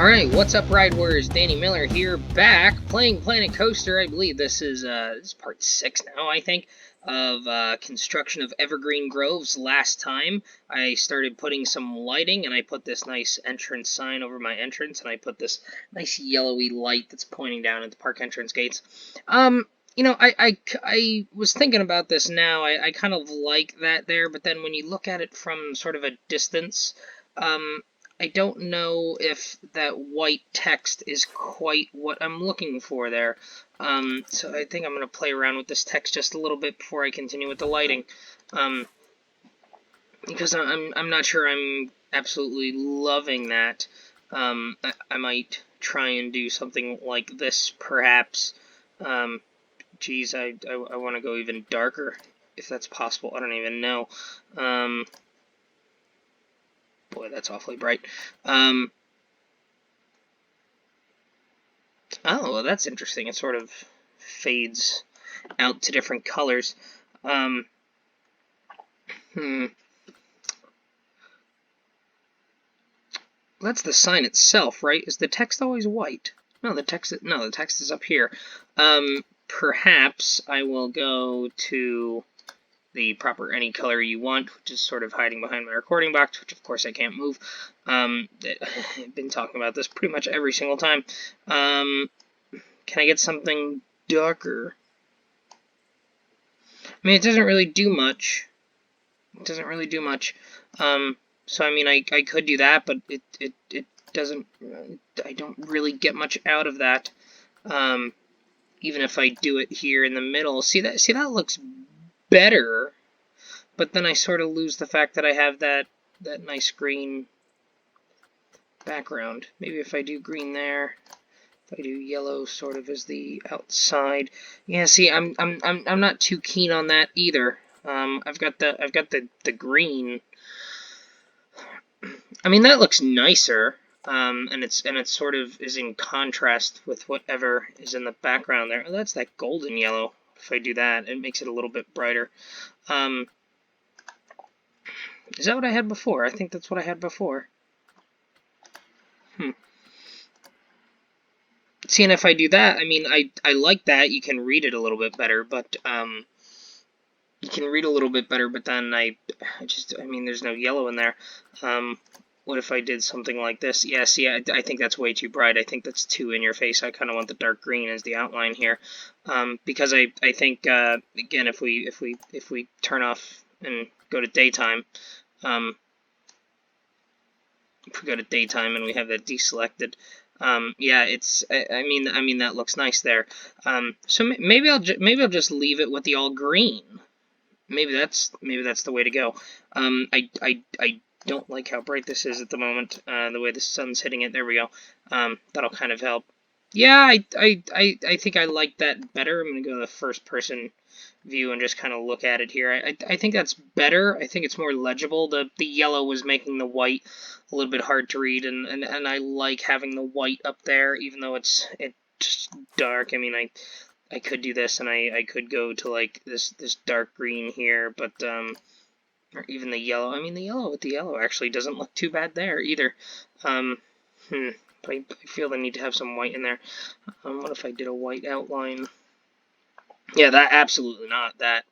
Alright, what's up, Ride Warriors? Danny Miller here, back playing Planet Coaster. I believe this is part 6 now, I think, of construction of Evergreen Groves. Last time, I started putting some lighting, and I put this nice entrance sign over my entrance, and I put this nice yellowy light that's pointing down at the park entrance gates. You know, I was thinking about this now. I kind of like that there, but then when you look at it from sort of a distance, I don't know if that white text is quite what I'm looking for there. So I think I'm going to play around with this text just a little bit before I continue with the lighting. Because I'm not sure I'm absolutely loving that. I might try and do something like this, perhaps. Geez, I want to go even darker, if that's possible. I don't even know. Boy, that's awfully bright. Oh, well, that's interesting. It sort of fades out to different colors. That's the sign itself, right? Is the text always white? No, the text is up here. Perhaps I will go to the proper any color you want, which is sort of hiding behind my recording box, which of course I can't move. I've been talking about this pretty much every single time. Can I get something darker? I mean, it doesn't really do much. So I mean, I could do that, but it doesn't. I don't really get much out of that. Even if I do it here in the middle, see that looks better, but then I sort of lose the fact that I have that nice green background. Maybe if I do green there, if I do yellow sort of as the outside. Yeah, see, I'm not too keen on that either. I've got the green. I mean, that looks nicer. And it sort of is in contrast with whatever is in the background there. Oh, that's that golden yellow. If I do that, it makes it a little bit brighter. Is that what I had before? I think that's what I had before. See, and if I do that, I mean, I like that. You can read it a little bit better, but, you can read a little bit better, but then I mean, there's no yellow in there. What if I did something like this? Yeah, see, I think that's way too bright. I think that's too in your face. I kind of want the dark green as the outline here, because I think again, if we turn off and go to daytime, if we go to daytime and we have that deselected, yeah, it's I mean that looks nice there. So maybe I'll just leave it with the all green. Maybe that's the way to go. I don't like how bright this is at the moment. The way the sun's hitting it. There we go. That'll kind of help. Yeah, I think I like that better. I'm gonna go to the first person view and just kind of look at it here. I think that's better. I think it's more legible. The yellow was making the white a little bit hard to read, and I like having the white up there, even though it's just dark. I mean, I could do this, and I could go to like this dark green here, but or even the yellow. I mean, the yellow with the yellow actually doesn't look too bad there either. But I feel the need to have some white in there. What if I did a white outline? Yeah, that absolutely not that.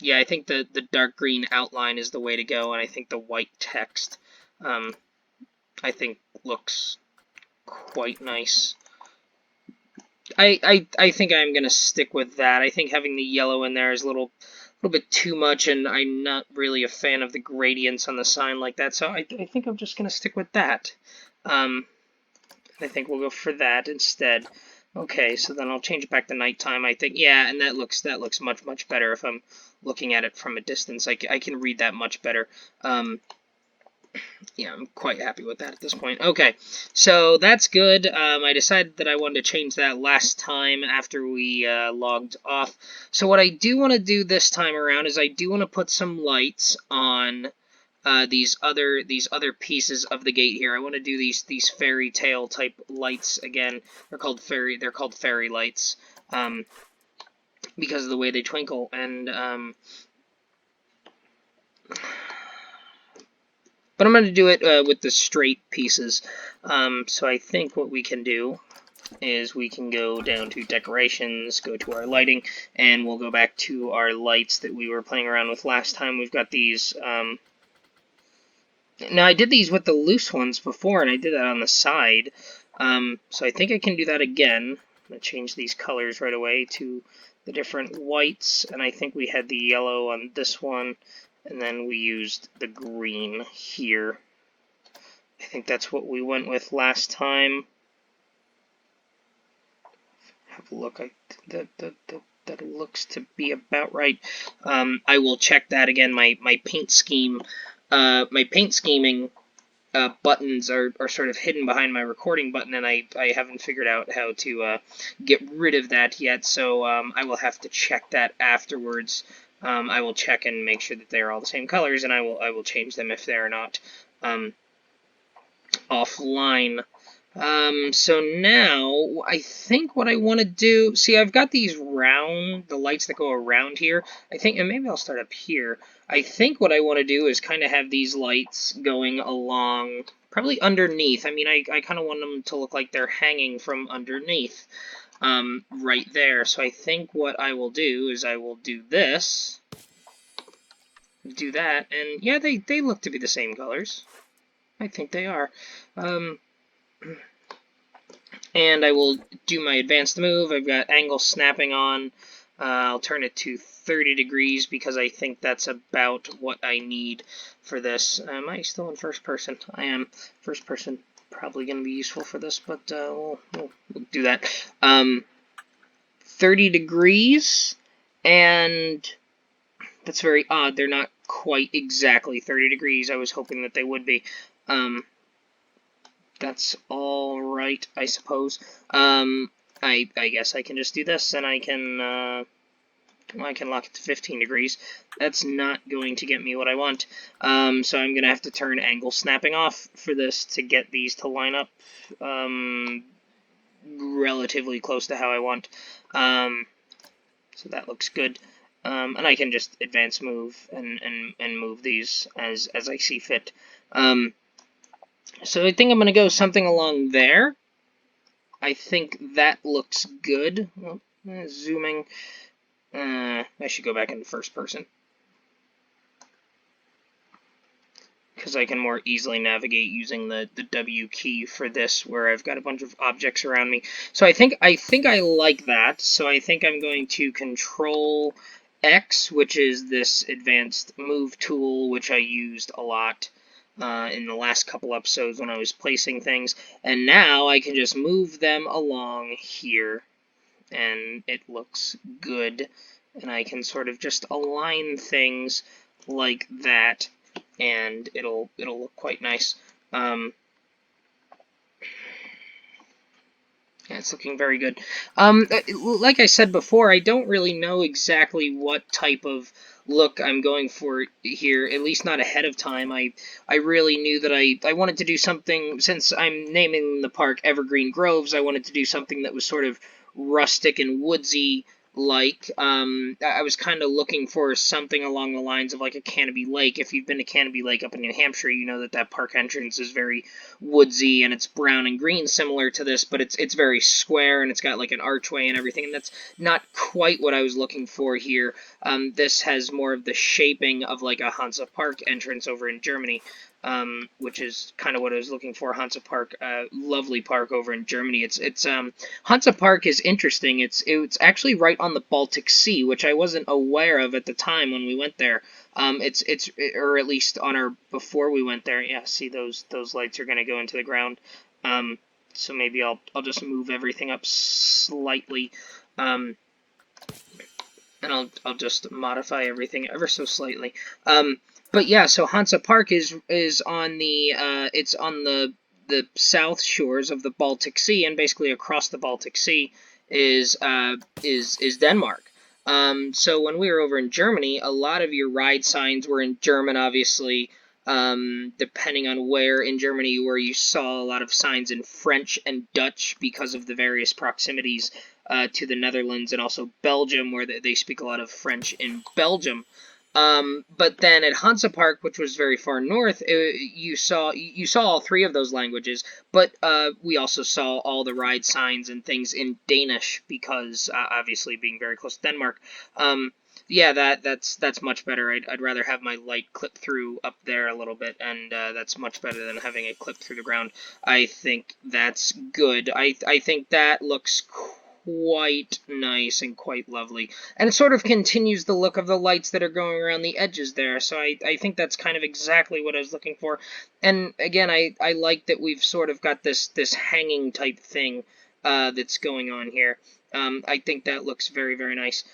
Yeah, I think the dark green outline is the way to go, and I think the white text, I think looks quite nice. I think I'm gonna stick with that. I think having the yellow in there is a little bit too much, and I'm not really a fan of the gradients on the sign like that. So I think I'm just gonna stick with that. I think we'll go for that instead. Okay, so then I'll change it back to nighttime. I think, yeah, and that looks much better if I'm looking at it from a distance. I can read that much better. Yeah, I'm quite happy with that at this point. Okay, so that's good. I decided that I wanted to change that last time after we logged off. So what I do want to do this time around is I do want to put some lights on these other pieces of the gate here. I want to do these fairy tale type lights again. They're called fairy lights because of the way they twinkle, and but I'm going to do it with the straight pieces. So I think what we can do is we can go down to decorations, go to our lighting, and we'll go back to our lights that we were playing around with last time. We've got these. Now, I did these with the loose ones before, and I did that on the side. So I think I can do that again. I'm going to change these colors right away to the different whites, and I think we had the yellow on this one, and then we used the green here. I think that's what we went with last time. Have a look. That looks to be about right. I will check that again. My paint scheme, my paint scheming buttons are sort of hidden behind my recording button, and I haven't figured out how to get rid of that yet, so I will have to check that afterwards. I will check and make sure that they are all the same colors, and I will change them if they are not offline. So now, I think what I want to do, see, I've got these the lights that go around here, I think, and maybe I'll start up here. I think what I want to do is kind of have these lights going along, probably underneath. I mean, I kind of want them to look like they're hanging from underneath, right there. So I think what I will do is I will do this, do that, and yeah, they look to be the same colors. I think they are. And I will do my advanced move. I've got angle snapping on. I'll turn it to 30 degrees because I think that's about what I need for this. Am I still in first person? I am. First person probably going to be useful for this, but we'll do that. 30 degrees, and that's very odd. They're not quite exactly 30 degrees. I was hoping that they would be. That's all right, I suppose. I guess I can just do this, and I can lock it to 15 degrees. That's not going to get me what I want. So I'm going to have to turn angle snapping off for this to get these to line up relatively close to how I want. So that looks good. And I can just advance move and move these as I see fit. So I think I'm going to go something along there. I think that looks good. Well, zooming. I should go back into first person, because I can more easily navigate using the W key for this, where I've got a bunch of objects around me. So I think I like that. So I think I'm going to Control X, which is this advanced move tool, which I used a lot in the last couple episodes when I was placing things, and now I can just move them along here, and it looks good, and I can sort of just align things like that, and it'll look quite nice. Yeah, it's looking very good. Like I said before, I don't really know exactly what type of look I'm going for here, at least not ahead of time. I really knew that I wanted to do something, since I'm naming the park Evergreen Groves, I wanted to do something that was sort of rustic and woodsy like. I was kind of looking for something along the lines of like a Canopy Lake. If you've been to Canopy Lake up in New Hampshire, you know that park entrance is very woodsy, and it's brown and green similar to this, but it's very square, and it's got like an archway and everything, and that's not quite what I was looking for here. This has more of the shaping of like a Hansa Park entrance over in Germany, which is kind of what I was looking for. Hansa Park, lovely park over in Germany. Hansa Park is interesting. It's actually right on the Baltic Sea, which I wasn't aware of at the time when we went there. Or at least before we went there. Yeah, see, those lights are going to go into the ground. So maybe I'll just move everything up slightly. And I'll just modify everything ever so slightly. But yeah, so Hansa Park is on the it's on the south shores of the Baltic Sea, and basically across the Baltic Sea is Denmark. So when we were over in Germany, a lot of your ride signs were in German, obviously. Depending on where in Germany you were, you saw a lot of signs in French and Dutch because of the various proximities to the Netherlands, and also Belgium, where they speak a lot of French in Belgium. But then at Hansa Park, which was very far north, you saw all three of those languages, but we also saw all the ride signs and things in Danish because obviously being very close to Denmark. Yeah, that's much better. I'd rather have my light clip through up there a little bit, and that's much better than having it clip through the ground. I think that's good. I think that looks quite nice and quite lovely. And it sort of continues the look of the lights that are going around the edges there, so I think that's kind of exactly what I was looking for. And again, I like that we've sort of got this hanging type thing that's going on here. I think that looks very, very nice.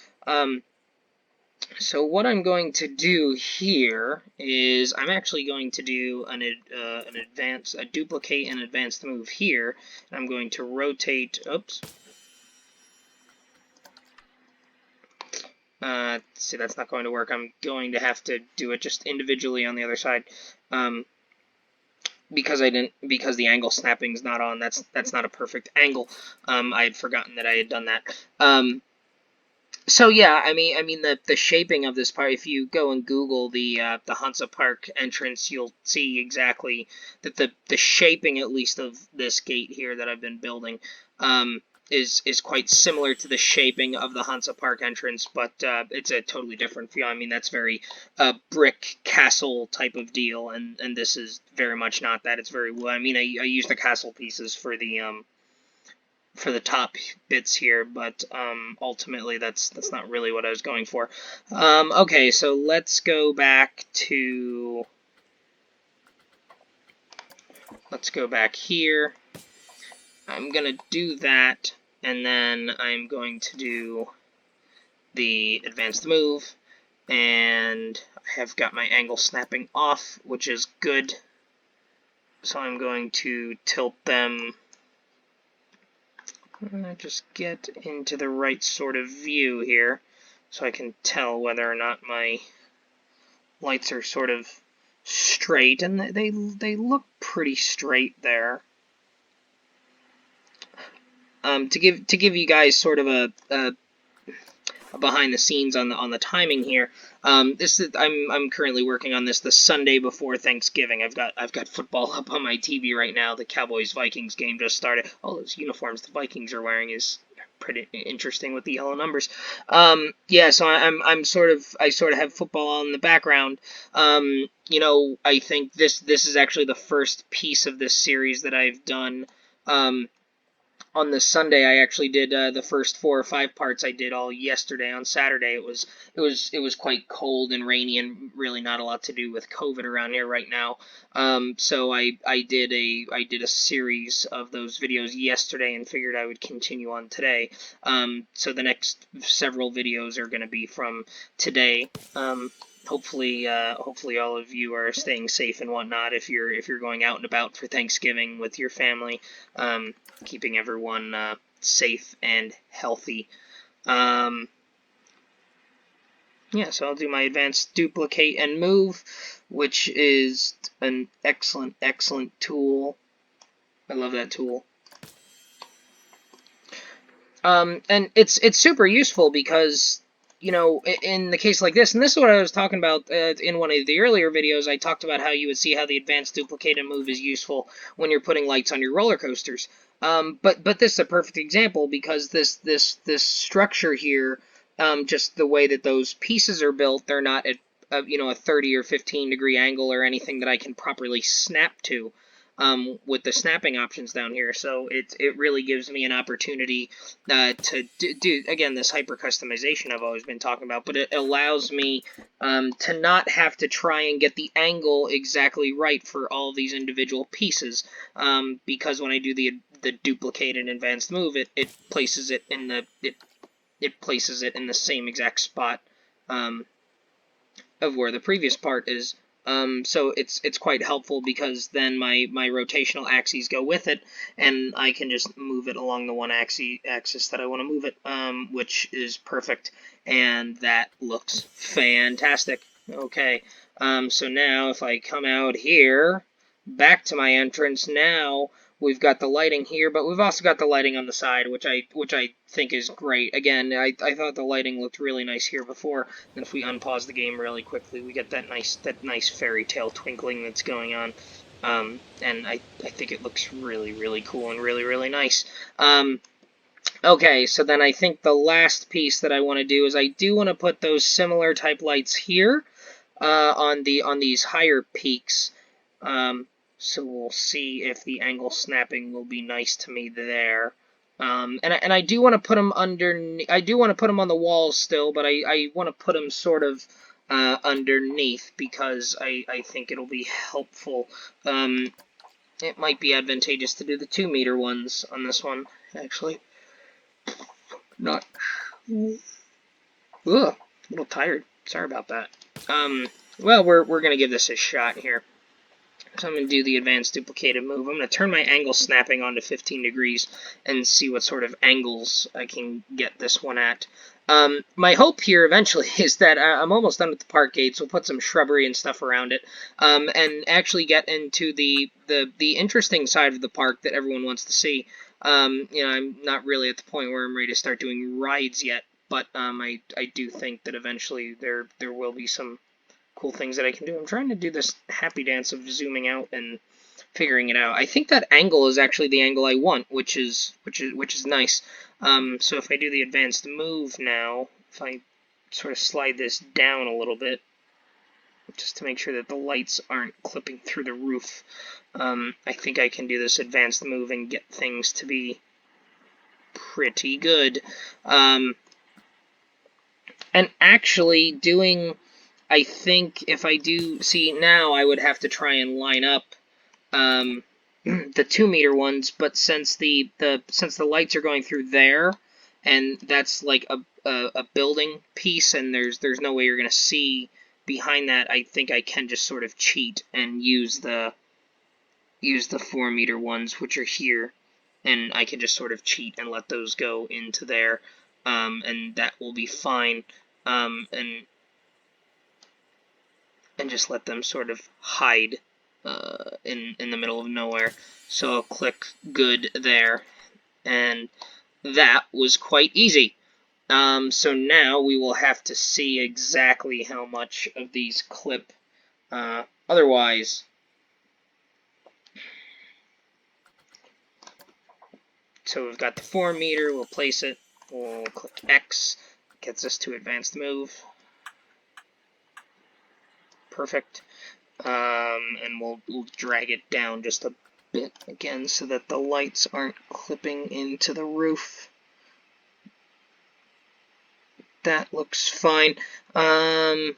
So what I'm going to do here is I'm actually going to do a duplicate and advanced move here. I'm going to rotate, oops. See, that's not going to work. I'm going to have to do it just individually on the other side. Because the angle snapping's not on. That's not a perfect angle. I had forgotten that I had done that. So yeah, I mean the shaping of this part. If you go and Google the Hansa Park entrance, you'll see exactly that the shaping, at least, of this gate here that I've been building, is quite similar to the shaping of the Hansa Park entrance, but it's a totally different feel. I mean, that's very brick castle type of deal, and this is very much not that. It's very I mean, I use the castle pieces for the top bits here, but ultimately that's not really what I was going for. Okay, so let's go back here. I'm gonna do that, and then I'm going to do the advanced move, and I have got my angle snapping off, which is good. So I'm going to tilt them. Just get into the right sort of view here so I can tell whether or not my lights are sort of straight, and they look pretty straight there. To give you guys sort of a behind the scenes on the timing here. I'm currently working on this the Sunday before Thanksgiving. I've got football up on my TV right now. The Cowboys-Vikings game just started. All those uniforms the Vikings are wearing is pretty interesting with the yellow numbers. Yeah, so I sort of have football on in the background. You know, I think this is actually the first piece of this series that I've done. On this Sunday, I actually did the first 4 or 5 parts. I did all yesterday. On Saturday, it was quite cold and rainy, and really not a lot to do with COVID around here right now. So I did a series of those videos yesterday, and figured I would continue on today. So the next several videos are going to be from today. Hopefully all of you are staying safe and whatnot. If you're going out and about for Thanksgiving with your family, keeping everyone safe and healthy. Yeah, so I'll do my advanced duplicate and move, which is an excellent tool. I love that tool. And it's super useful because, you know, in the case like this, and this is what I was talking about in one of the earlier videos. I talked about how you would see how the advanced duplicate and move is useful when you're putting lights on your roller coasters. But this is a perfect example, because this structure here, just the way that those pieces are built, they're not at a 30 or 15 degree angle or anything that I can properly snap to. With the snapping options down here, so it really gives me an opportunity to do, again, this hyper customization I've always been talking about, but it allows me to not have to try and get the angle exactly right for all these individual pieces, because when I do the duplicate and advanced move, it places it in the same exact spot of where the previous part is. So it's quite helpful, because then my rotational axes go with it, and I can just move it along the one axis that I want to move it, which is perfect, and that looks fantastic. Okay, so now if I come out here, back to my entrance, now We've got the lighting here, but we've also got the lighting on the side, which I think is great. Again, I thought the lighting looked really nice here before. And if we unpause the game really quickly, we get that nice fairy tale twinkling that's going on. And I think it looks really, really cool and really, really nice. Okay, so then I think the last piece that I want to do is I do want to put those similar type lights here on these higher peaks. So we'll see if the angle snapping will be nice to me there. And I do want to put them underneath. I do want to put them on the walls still, but I want to put them sort of underneath because I think it'll be helpful. It might be advantageous to do the 2-meter ones on this one, actually. Not. Ugh, a little tired. Sorry about that. Well, we're gonna give this a shot here. So I'm going to do the advanced duplicated move. I'm going to turn my angle snapping on to 15 degrees and see what sort of angles I can get this one at. My hope here eventually is that I'm almost done with the park gates. We'll put some shrubbery and stuff around it, and actually get into the interesting side of the park that everyone wants to see. You know, I'm not really at the point where I'm ready to start doing rides yet, but I do think that eventually there will be some cool things that I can do. I'm trying to do this happy dance of zooming out and figuring it out. I think that angle is actually the angle I want, which is nice. So if I do the advanced move now, if I sort of slide this down a little bit, just to make sure that the lights aren't clipping through the roof, I think I can do this advanced move and get things to be pretty good. And actually doing, I think if I do, see now I would have to try and line up the 2-meter ones, but since the lights are going through there, and that's like a building piece, and there's no way you're gonna see behind that, I think I can just sort of cheat and use the 4-meter ones, which are here, and I can just sort of cheat and let those go into there, and that will be fine, and just let them sort of hide in the middle of nowhere. So I'll click good there, and that was quite easy. So now we will have to see exactly how much of these clip otherwise. So we've got the 4-meter, we'll place it, we'll click X, gets us to advanced move. Perfect. And we'll drag it down just a bit again so that the lights aren't clipping into the roof. That looks fine. Well,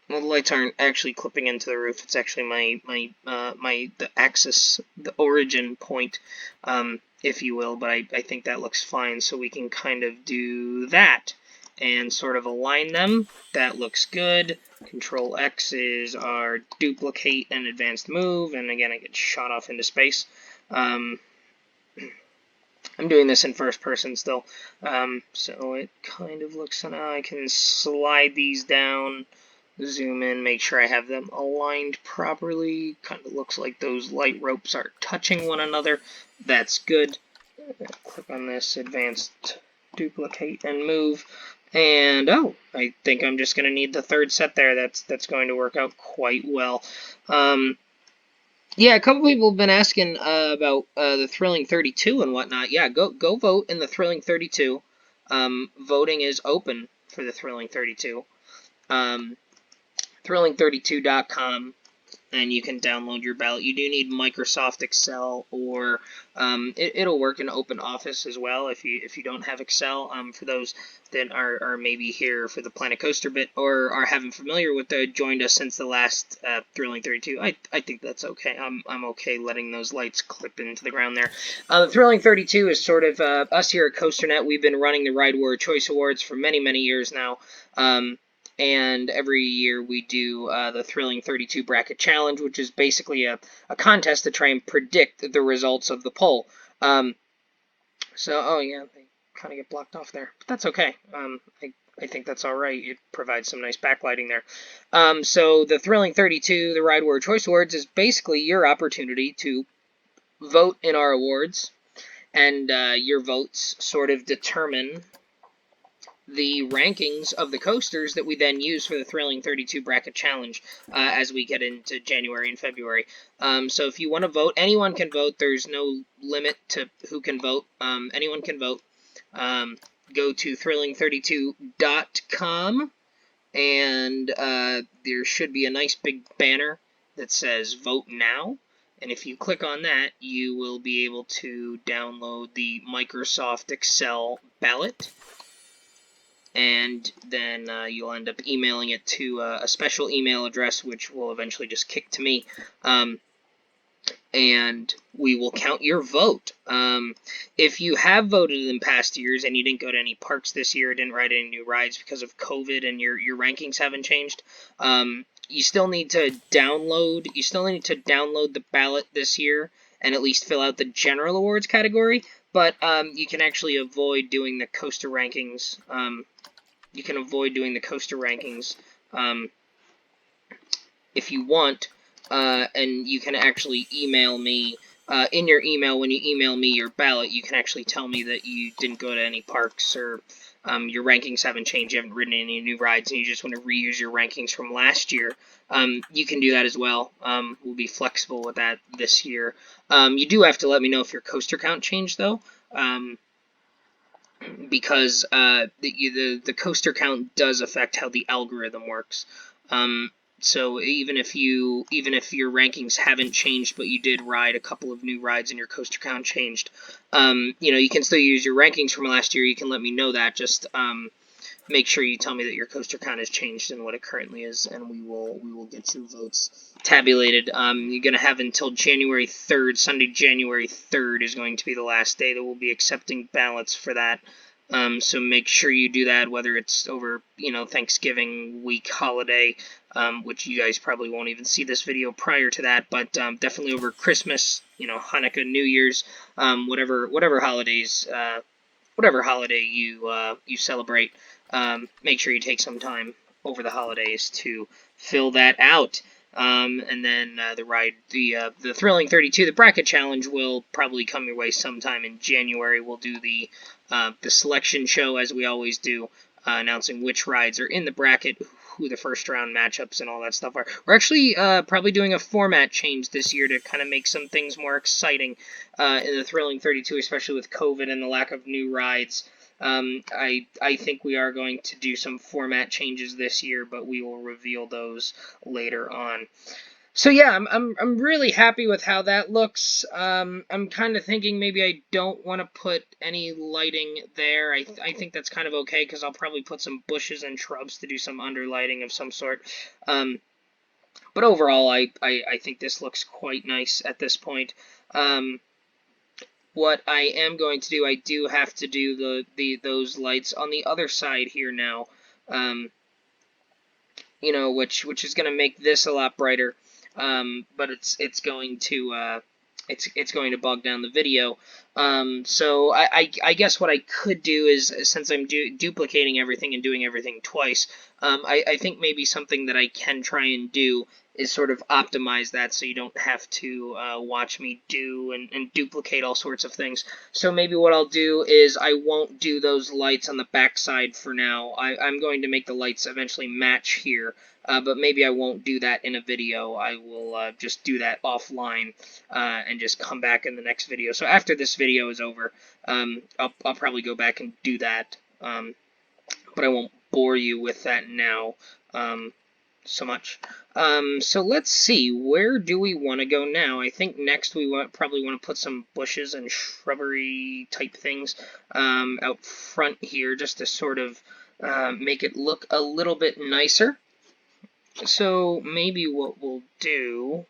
the lights aren't actually clipping into the roof. It's actually the axis, the origin point, if you will. But I think that looks fine. So we can kind of do that and sort of align them. That looks good. Control X is our duplicate and advanced move, and again I get shot off into space. I'm doing this in first person still, so it kind of looks, so now I can slide these down, zoom in, make sure I have them aligned properly. Kind of looks like those light ropes are touching one another. That's good. Click on this advanced duplicate and move. And oh, I think I'm just going to need the third set there. That's going to work out quite well. Yeah, a couple people have been asking about the Thrilling 32 and whatnot. Yeah, go vote in the Thrilling 32. Voting is open for the Thrilling 32. Thrilling32.com. And you can download your ballot. You do need Microsoft Excel, or it'll work in Open Office as well if you don't have Excel. For those that are maybe here for the Planet Coaster bit or are haven't familiar with joined us since the last Thrilling 32, I think that's okay. I'm okay letting those lights clip into the ground there. The Thrilling 32 is sort of us here at COASTER-net. We've been running the Ride War Choice Awards for many years now. And every year we do the Thrilling 32 Bracket Challenge, which is basically a contest to try and predict the results of the poll. Oh yeah, they kind of get blocked off there, but that's okay. I think that's alright. It provides some nice backlighting there. So the Thrilling 32, the Ride War Choice Awards, is basically your opportunity to vote in our awards, and your votes sort of determine the rankings of the coasters that we then use for the Thrilling 32 Bracket Challenge as we get into January and February. So if you want to vote, anyone can vote. There's no limit to who can vote. Anyone can vote. Go to thrilling32.com, and there should be a nice big banner that says Vote Now. And if you click on that, you will be able to download the Microsoft Excel ballot. And then you'll end up emailing it to a special email address, which will eventually just kick to me. And we will count your vote. If you have voted in past years and you didn't go to any parks this year, didn't ride any new rides because of COVID, and your rankings haven't changed, you still need to download. You still need to download the ballot this year and at least fill out the general awards category. But you can actually avoid doing the coaster rankings. You can avoid doing the coaster rankings if you want, and you can actually email me. In your email, when you email me your ballot, you can actually tell me that you didn't go to any parks, or your rankings haven't changed, you haven't ridden any new rides, and you just want to reuse your rankings from last year. You can do that as well. We'll be flexible with that this year. You do have to let me know if your coaster count changed, though. Because the coaster count does affect how the algorithm works. So even if your rankings haven't changed, but you did ride a couple of new rides and your coaster count changed, you can still use your rankings from last year. You can let me know that. Just make sure you tell me that your coaster count has changed and what it currently is, and we will get your votes tabulated. You're going to have until January 3rd. Sunday, January 3rd is going to be the last day that we'll be accepting ballots for that. So make sure you do that, whether it's over, Thanksgiving week holiday, which you guys probably won't even see this video prior to that, but definitely over Christmas, Hanukkah, New Year's, whatever holidays, whatever holiday you celebrate. Make sure you take some time over the holidays to fill that out. And then the Thrilling 32, the Bracket Challenge, will probably come your way sometime in January. We'll do the selection show, as we always do, announcing which rides are in the bracket, who the first round matchups and all that stuff are. We're actually probably doing a format change this year to kind of make some things more exciting in the Thrilling 32, especially with COVID and the lack of new rides. I think we are going to do some format changes this year, but we will reveal those later on. So yeah, I'm really happy with how that looks. I'm kind of thinking maybe I don't want to put any lighting there. I think that's kind of okay, because I'll probably put some bushes and shrubs to do some underlighting of some sort. But overall, I think this looks quite nice at this point. What I am going to do, I do have to do those lights on the other side here now, which is going to make this a lot brighter. But it's going to bog down the video. So I guess what I could do is, since I'm duplicating everything and doing everything twice, I think maybe something that I can try and do is sort of optimize that, so you don't have to watch me do and duplicate all sorts of things. So maybe what I'll do is I won't do those lights on the backside for now. I'm going to make the lights eventually match here, but maybe I won't do that in a video. I will just do that offline and just come back in the next video. So after this video is over, I'll probably go back and do that, but I won't bore you with that now so much. So let's see, where do we want to go now? I think next we probably want to put some bushes and shrubbery type things out front here, just to sort of make it look a little bit nicer. So maybe what we'll do,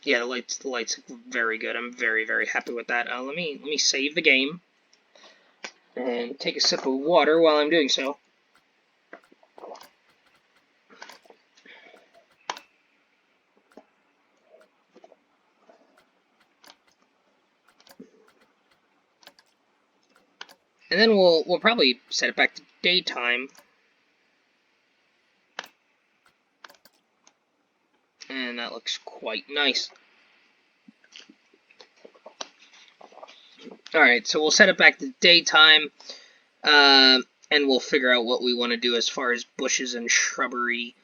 yeah, the lights look very good. I'm very, very happy with that. Let me save the game and take a sip of water while I'm doing so. And then we'll probably set it back to daytime. that looks quite nice. Alright, so we'll set it back to daytime, and we'll figure out what we want to do as far as bushes and shrubbery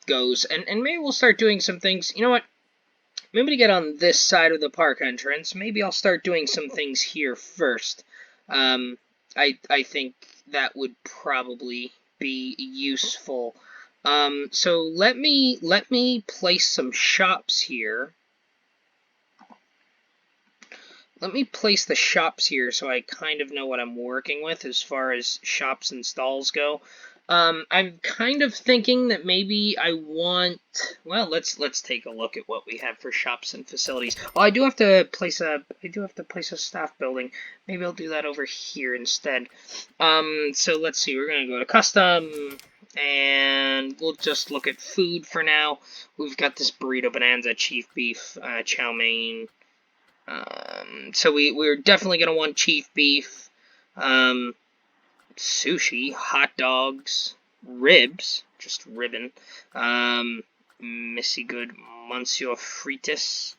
goes. And maybe we'll start doing some things. You know what? Maybe to get on this side of the park entrance, maybe I'll start doing some things here first. I think that would probably be useful. So let me place some shops here. Let me place the shops here so I kind of know what I'm working with as far as shops and stalls go. I'm kind of thinking that maybe I want. Well, let's take a look at what we have for shops and facilities. Oh, I do have to place a staff building. Maybe I'll do that over here instead. So let's see. We're gonna go to custom, and we'll just look at food for now. We've got this burrito bonanza, chief beef, chow mein. So we're definitely gonna want chief beef. Sushi, hot dogs, ribs, just ribbon, Missy Good, Monsieur Frites,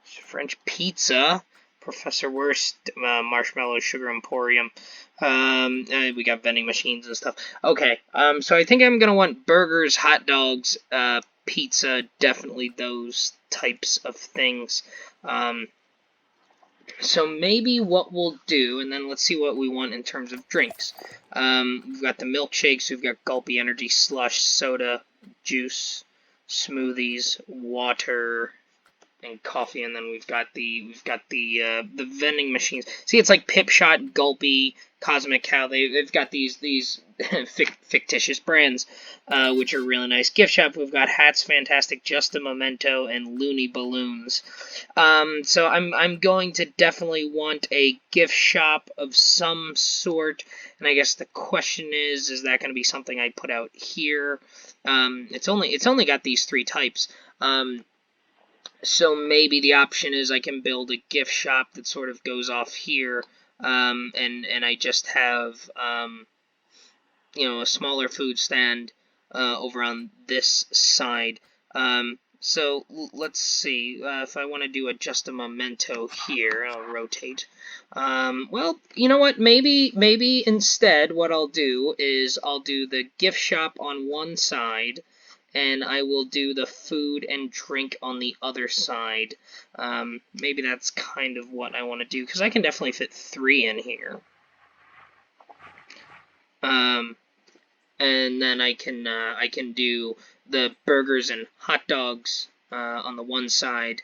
French pizza, Professor Worst, Marshmallow Sugar Emporium, we got vending machines and stuff. Okay, so I think I'm gonna want burgers, hot dogs, pizza, definitely those types of things. So maybe what we'll do, and then let's see what we want in terms of drinks. We've got the milkshakes, we've got gulpy energy, slush, soda, juice, smoothies, water, and coffee, and then we've got the vending machines. See, it's like Pip Shot, Gulpy, Cosmic Cow. They've got these fictitious brands, which are really nice. Gift shop, we've got hats, fantastic, Just a Memento, and Looney Balloons. So I'm going to definitely want a gift shop of some sort, and I guess the question is that going to be something I put out here? It's only got these three types. So maybe the option is I can build a gift shop that sort of goes off here, and I just have a smaller food stand over on this side. So let's see if I want to do just a memento here. I'll rotate. Well, you know what? Maybe instead what I'll do is I'll do the gift shop on one side, and I will do the food and drink on the other side. Maybe that's kind of what I want to do, because I can definitely fit 3 in here. And then I can do the burgers and hot dogs on the one side,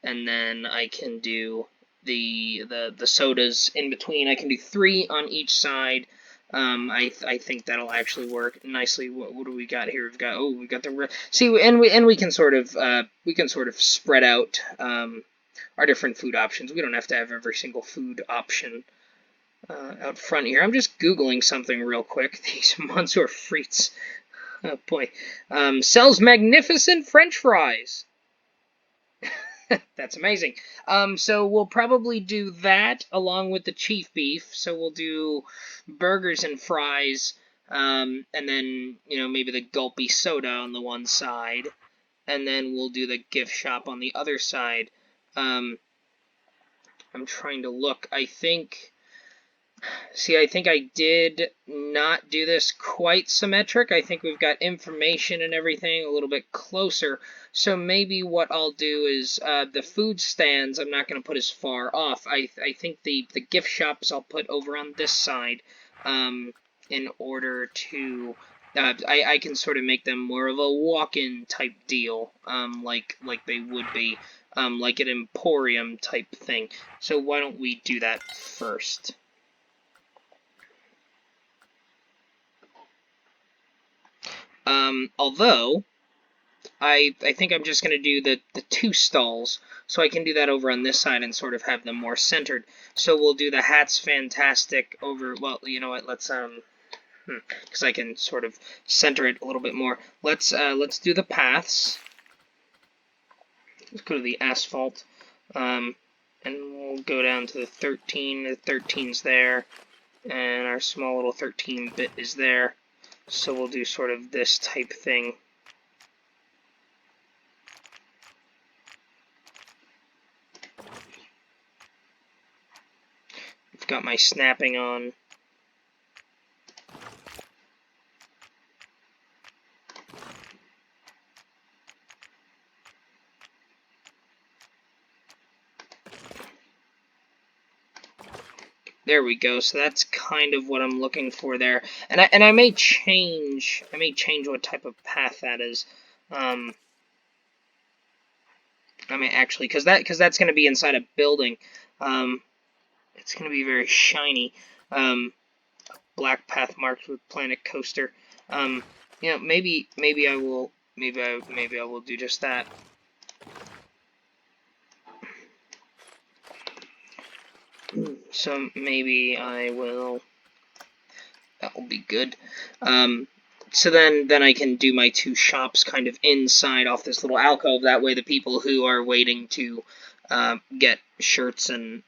and then I can do the sodas in between. I can do 3 on each side. I think that'll actually work nicely. What do we got here? We got the we can sort of spread out our different food options. We don't have to have every single food option out front here. I'm just Googling something real quick. These Monsieur Frites. Oh boy. Sells magnificent French fries. That's amazing. So we'll probably do that along with the chief beef. So we'll do burgers and fries, and then maybe the gulpy soda on the one side, and then we'll do the gift shop on the other side. I'm trying to look. I think I did not do this quite symmetric. I think we've got information and everything a little bit closer. So maybe what I'll do is the food stands I'm not going to put as far off. I think the gift shops I'll put over on this side in order to... I can sort of make them more of a walk-in type deal, like they would be, like an emporium type thing. So why don't we do that first? Although, I think I'm just going to do the 2 stalls, so I can do that over on this side and sort of have them more centered. So we'll do the hats fantastic over, well, you know what, let's, because I can sort of center it a little bit more. Let's do the paths. Let's go to the asphalt, and we'll go down to the 13. The 13's there, and our small little 13-bit is there. So we'll do sort of this type thing. got my snapping on. There we go. So that's kind of what I'm looking for there. And I may change what type of path that is. I mean, actually, because that's going to be inside a building. It's going to be very shiny. Black path marked with planet coaster. You know, maybe I will do just that. So maybe I will. That will be good. So then I can do my 2 shops kind of inside off this little alcove. That way the people who are waiting to get shirts and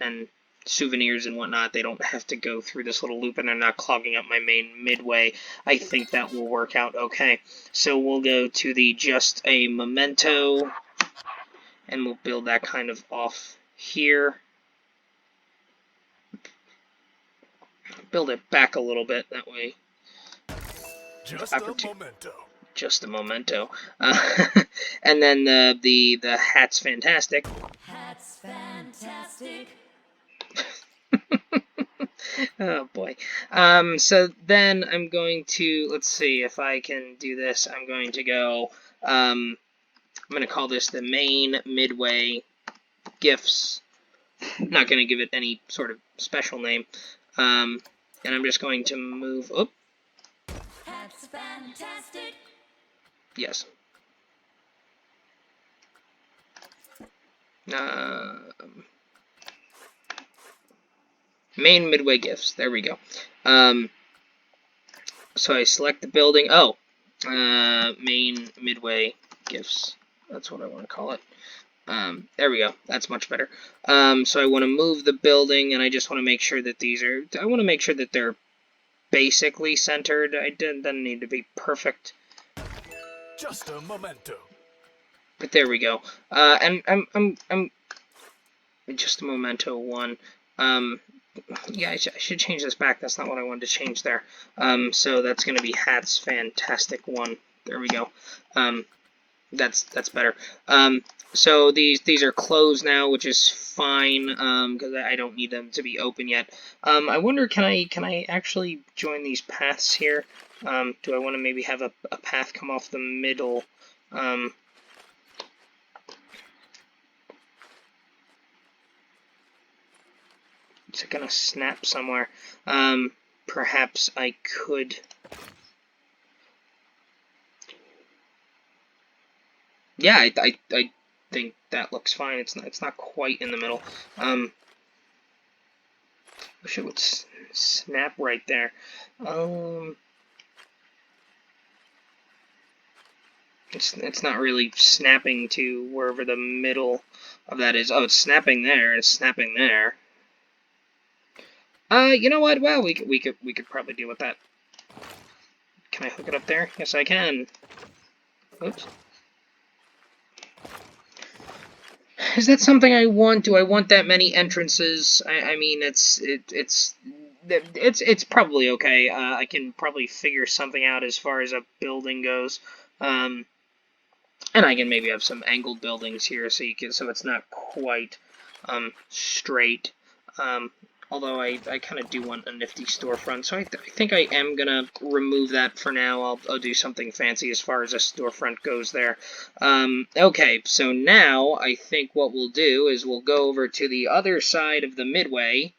souvenirs and whatnot, they don't have to go through this little loop and they're not clogging up my main Midway. I think that will work out okay. So we'll go to the just a memento, and we'll build that kind of off here. Build it back a little bit, that way. Just a memento. Just a memento. And then the hat's fantastic. Hat's fantastic. Oh boy. So then I'm going to, let's see if I can do this. I'm going to go, I'm going to call this the main Midway gifts. I'm not going to give it any sort of special name. And I'm just going to move, Hat's fantastic. Yes. Main Midway gifts. There we go. So I select the building. Oh, main Midway gifts. That's what I want to call it. There we go. That's much better. So I want to move the building, and I just want to make sure that I want to make sure that they're basically centered. It doesn't need to be perfect. Just a memento. But there we go. And I'm just a memento 1. Yeah, I should change this back. That's not what I wanted to change there. So that's going to be Hat's Fantastic 1. There we go. That's better. So these are closed now, which is fine, because I don't need them to be open yet. I wonder, can I actually join these paths here? Do I want to maybe have a path come off the middle? Is it gonna snap somewhere? Perhaps I could. Yeah, I think that looks fine. It's not quite in the middle. Wish it would snap right there. It's not really snapping to wherever the middle of that is. Oh, it's snapping there. It's snapping there. You know what? Well, we could probably deal with that. Can I hook it up there? Yes, I can. Oops. Is that something I want? Do I want that many entrances? I mean, it's probably okay. I can probably figure something out as far as a building goes. And I can maybe have some angled buildings here, so it's not quite straight. Although I kind of do want a nifty storefront, so I think I am gonna remove that for now. I'll do something fancy as far as a storefront goes there. Okay, so now I think what we'll do is we'll go over to the other side of the Midway,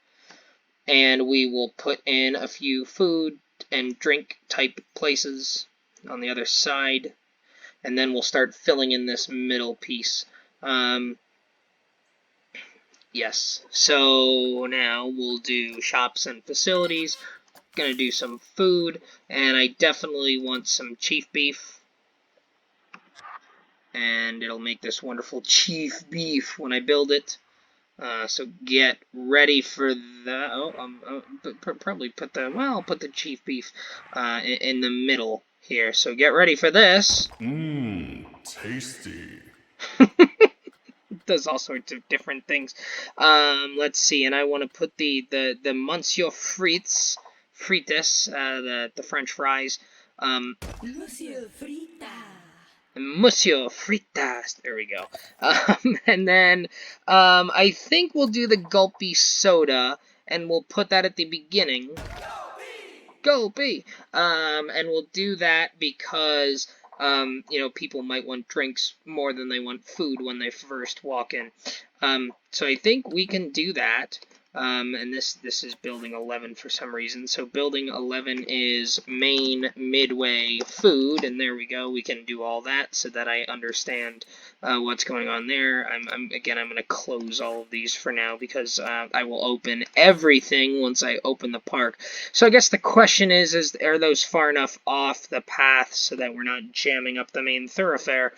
and we will put in a few food and drink type places on the other side, and then we'll start filling in this middle piece. Yes, so now we'll do shops and facilities. Gonna do some food, and I definitely want some chief beef. And it'll make this wonderful chief beef when I build it. So get ready for that. Probably put I'll put the chief beef in the middle here. So get ready for this. Tasty. does all sorts of different things. Let's see, and I want to put the Monsieur frites, the French fries. Monsieur Frita. Monsieur fritas. There we go. And then I think we'll do the gulpy soda, and we'll put that at the beginning. Go B. And we'll do that because you know, people might want drinks more than they want food when they first walk in. So I think we can do that. And this is building 11 for some reason. So building 11 is main, Midway, food, and there we go. We can do all that so that I understand what's going on there. I'm going to close all of these for now because I will open everything once I open the park. So I guess the question is are those far enough off the path so that we're not jamming up the main thoroughfare?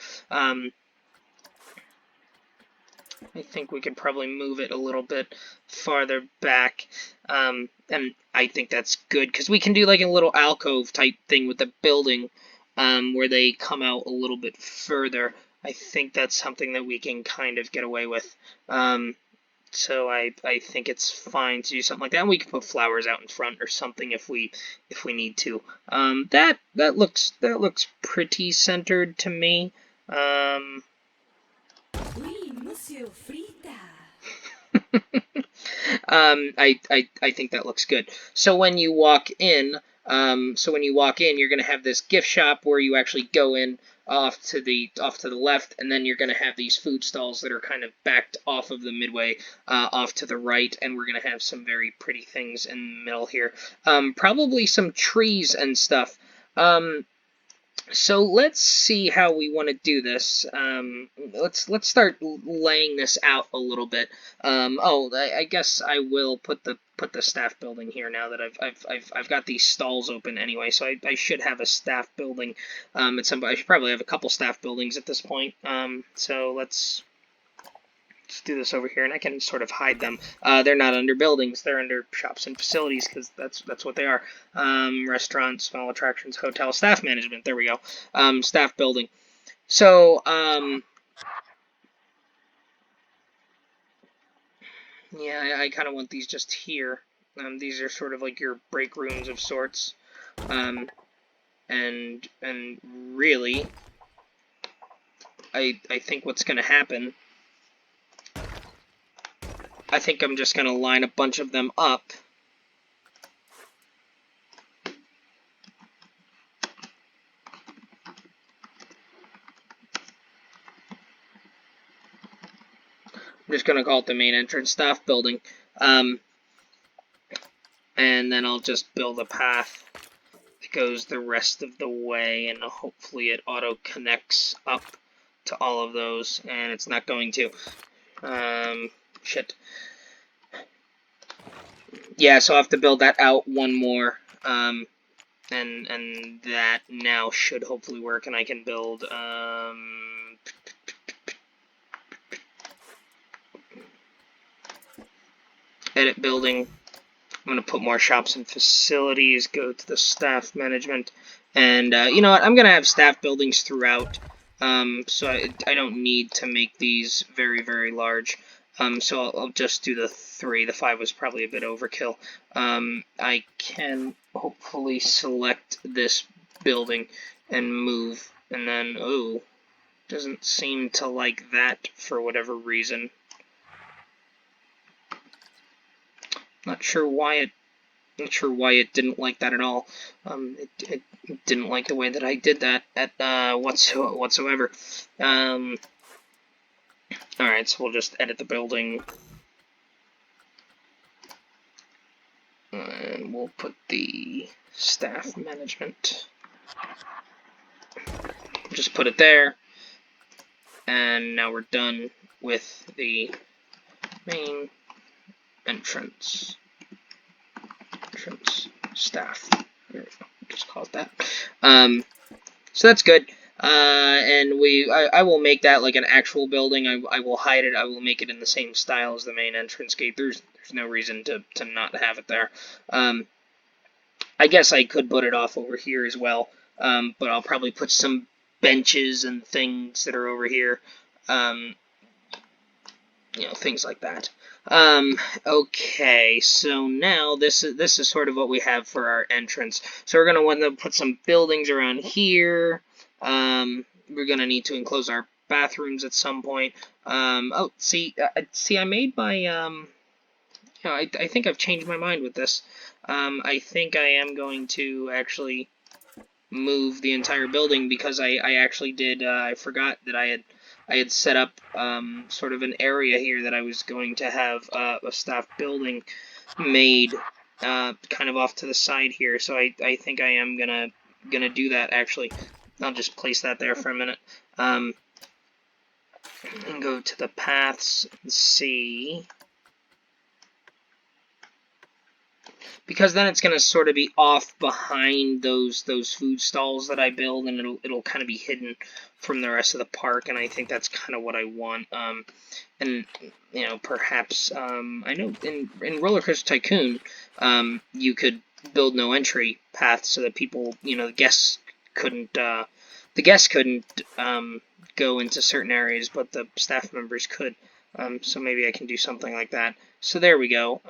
I think we could probably move it a little bit farther back, and I think that's good, because we can do like a little alcove type thing with the building, where they come out a little bit further. I think that's something that we can kind of get away with. So I think it's fine to do something like that. And we can put flowers out in front or something if we need to. That looks pretty centered to me. Oui, Monsieur Frita. I think that looks good. So when you walk in, you're gonna have this gift shop where you actually go in off to the left, and then you're gonna have these food stalls that are kind of backed off of the Midway, off to the right, and we're gonna have some very pretty things in the middle here. Probably some trees and stuff. So let's see how we want to do this. Let's start laying this out a little bit. I guess I will put the staff building here now that I've got these stalls open anyway. So I should have a staff building at some point. I should probably have a couple staff buildings at this point. So let's do this over here, and I can sort of hide them. They're not under buildings; they're under shops and facilities, because that's what they are. Restaurants, small attractions, hotel, staff management. There we go. Staff building. So yeah, I kind of want these just here. These are sort of like your break rooms of sorts. And really, I think what's going to happen. I think I'm just going to line a bunch of them up. I'm just going to call it the main entrance staff building. And then I'll just build a path that goes the rest of the way, and hopefully it auto-connects up to all of those, and it's not going to. Shit. Yeah, so I'll have to build that out one more, and that now should hopefully work, and I can build, edit building. I'm going to put more shops and facilities, go to the staff management, and, you know what, I'm going to have staff buildings throughout, so I don't need to make these very, very large. So I'll just do the 3. The 5 was probably a bit overkill. I can hopefully select this building and move, and then, oh, doesn't seem to like that for whatever reason. Not sure why it didn't like that at all. It didn't like the way that I did that at whatsoever. Alright, so we'll just edit the building. And we'll put the staff management. Just put it there. And now we're done with the main entrance staff. There we go. Just call it that. So that's good. And I will make that like an actual building. I will hide it. I will make it in the same style as the main entrance gate. There's no reason to not have it there. I guess I could put it off over here as well. But I'll probably put some benches and things that are over here. things like that. Okay, so now this is sort of what we have for our entrance. So we're gonna want to put some buildings around here. We're gonna need to enclose our bathrooms at some point. Oh, see, I made my I think I've changed my mind with this. I think I am going to actually move the entire building because I actually did. I forgot that I had set up sort of an area here that I was going to have a staff building made kind of off to the side here. So I think I am gonna do that actually. I'll just place that there for a minute. And go to the paths and see. Because then it's going to sort of be off behind those food stalls that I build, and it'll kind of be hidden from the rest of the park, and I think that's kind of what I want. And perhaps I know in Roller Coaster Tycoon, you could build no entry path so that people, the guests couldn't go into certain areas, but the staff members could. So maybe I can do something like that. So there we go.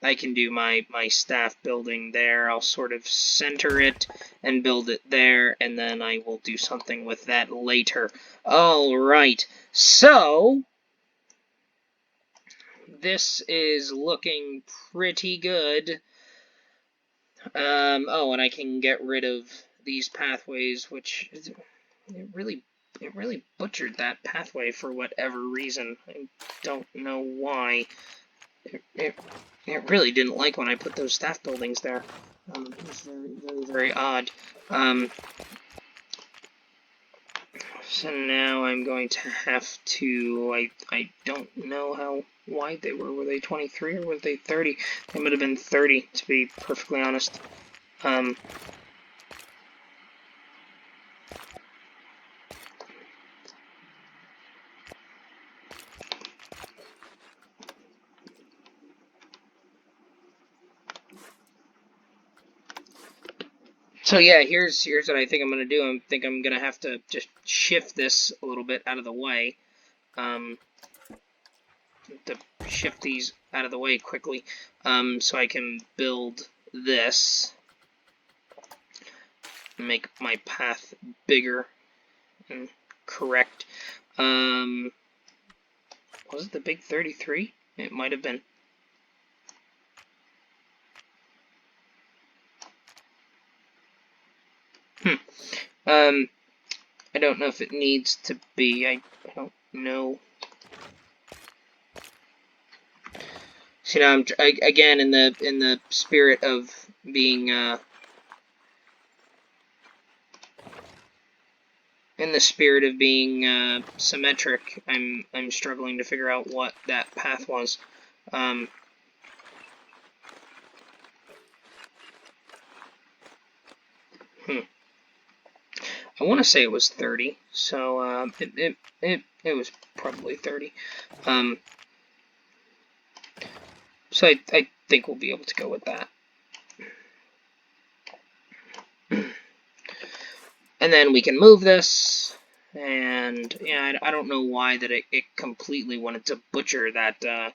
I can do my staff building there. I'll sort of center it and build it there, and then I will do something with that later. Alright, so this is looking pretty good. Oh, and I can get rid of these pathways, which it really butchered that pathway for whatever reason. I don't know why. It really didn't like when I put those staff buildings there. It was very odd. So now I'm going to have to. I don't know how wide they were. Were they 23 or were they 30? They would have been 30, to be perfectly honest. So yeah, here's what I think I'm gonna do. I think I'm gonna have to just shift this a little bit out of the way. To shift these out of the way quickly, so I can build this. Make my path bigger and correct. Was it the big 33? It might have been. I don't know if it needs to be. I don't know. So now again in the spirit of being symmetric, I'm struggling to figure out what that path was. I want to say it was 30, so it was probably 30. So I think we'll be able to go with that. And then we can move this, and yeah, I don't know why that it completely wanted to butcher that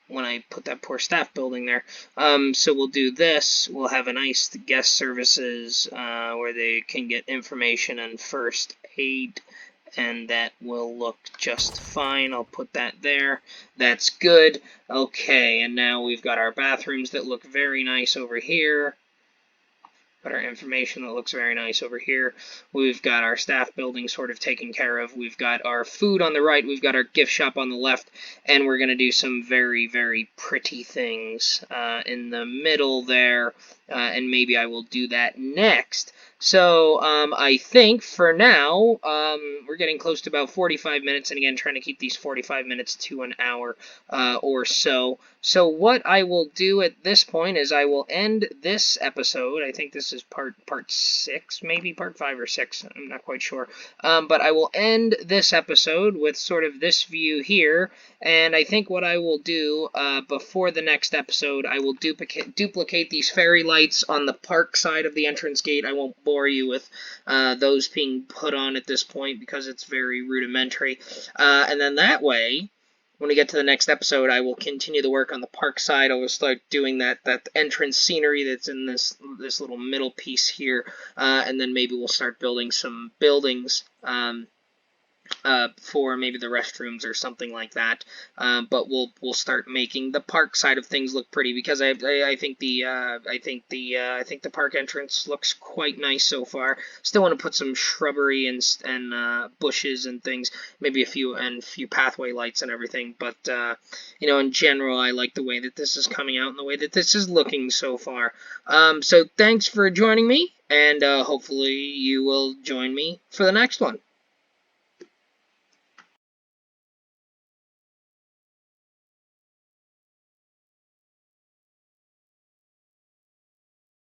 when I put that poor staff building there. So we'll do this. We'll have a nice guest services where they can get information and first aid, and that will look just fine. I'll put that there. That's good. Okay, and now we've got our bathrooms that look very nice over here. Got our information that looks very nice over here. We've got our staff building sort of taken care of. We've got our food on the right. We've got our gift shop on the left. And we're going to do some very, very pretty things in the middle there. And maybe I will do that next. So I think for now, we're getting close to about 45 minutes. And again, trying to keep these 45 minutes to an hour or so. So what I will do at this point is I will end this episode. I think this is part 6, maybe part 5 or 6. I'm not quite sure. But I will end this episode with sort of this view here. And I think what I will do before the next episode, I will duplicate these fairy lights lights on the park side of the entrance gate. I won't bore you with those being put on at this point because it's very rudimentary. And then that way, when we get to the next episode, I will continue the work on the park side. I will start doing that entrance scenery that's in this little middle piece here, and then maybe we'll start building some buildings for maybe the restrooms or something like that. But we'll start making the park side of things look pretty, because I think the park entrance looks quite nice so far. Still want to put some shrubbery and bushes and things, maybe a few pathway lights and everything. But in general, I like the way that this is coming out and the way that this is looking so far. So thanks for joining me, and hopefully you will join me for the next one.